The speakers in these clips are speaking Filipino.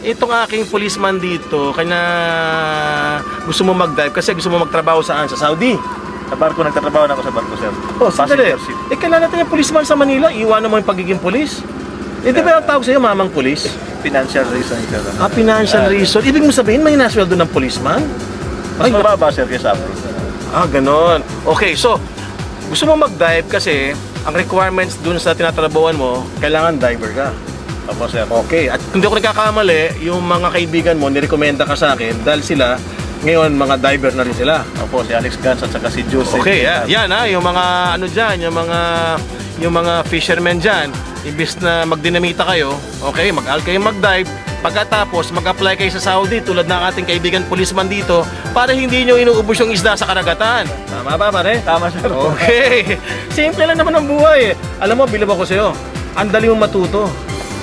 Itong aking policeman dito, kanya gusto mo mag-dive kasi gusto mo magtrabaho saan? Sa Saudi? Sa barko, nagtatrabaho na ako sa barko, sir. Oh, sandali. Passenger ship. Kailan natin yung policeman sa Manila, iwanan mo yung pagiging police? Di ba yung tawag sa'yo, mamang police? Financial reason, sir. Financial reason. Ibig mo sabihin, may nasweldo ng policeman? Mas mababa, sir, kaysa abroad. Ganon. Okay, so, gusto mo mag-dive kasi ang requirements dun sa tinatrabawan mo, kailangan diver ka. Opo, sir. Okay, at kung di ako nagkakamali, yung mga kaibigan mo, nirekomenda ka sa akin dahil sila, ngayon, mga diver na rin sila. Opo, si Alex Gans at saka si Joseph. Okay, yan yung mga ano dyan, yung mga fishermen dyan, imbis na magdinamita kayo, okay, kayo mag-dive, pagkatapos mag-apply kayo sa Saudi tulad ng ating kaibigan policeman dito para hindi nyo inuubos yung isda sa karagatan. Tama ba, pare? Tama, sir. Okay. Simple lang naman ang buhay eh. Alam mo, bilib ako sa'yo. Ang dali mong matuto.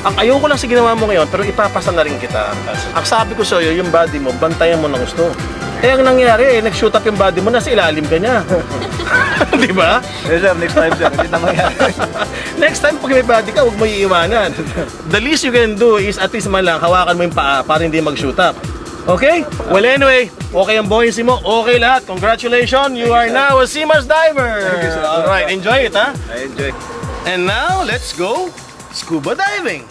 Ang ayoko lang sa ginawa mo ngayon, pero ipapasa na rin kita. Ang sabi ko sa'yo, yung body mo, bantayan mo ng gusto. Eh, ang nangyari, nag-shoot up yung body mo, nasa ilalim ka niya. Di ba? Yes, sir. Next time, sir. Hindi na mangyari. Next time, pag may body ka, huwag mo iiwanan. The least you can do is at least man lang, hawakan mo yung paa para hindi mag-shoot up. Okay? Well, anyway, okay ang buoyancy mo, okay lahat. Congratulations, you are now a Seaman's diver. Thank you, sir. Alright, enjoy it, ha? I enjoy. And now, let's go scuba diving.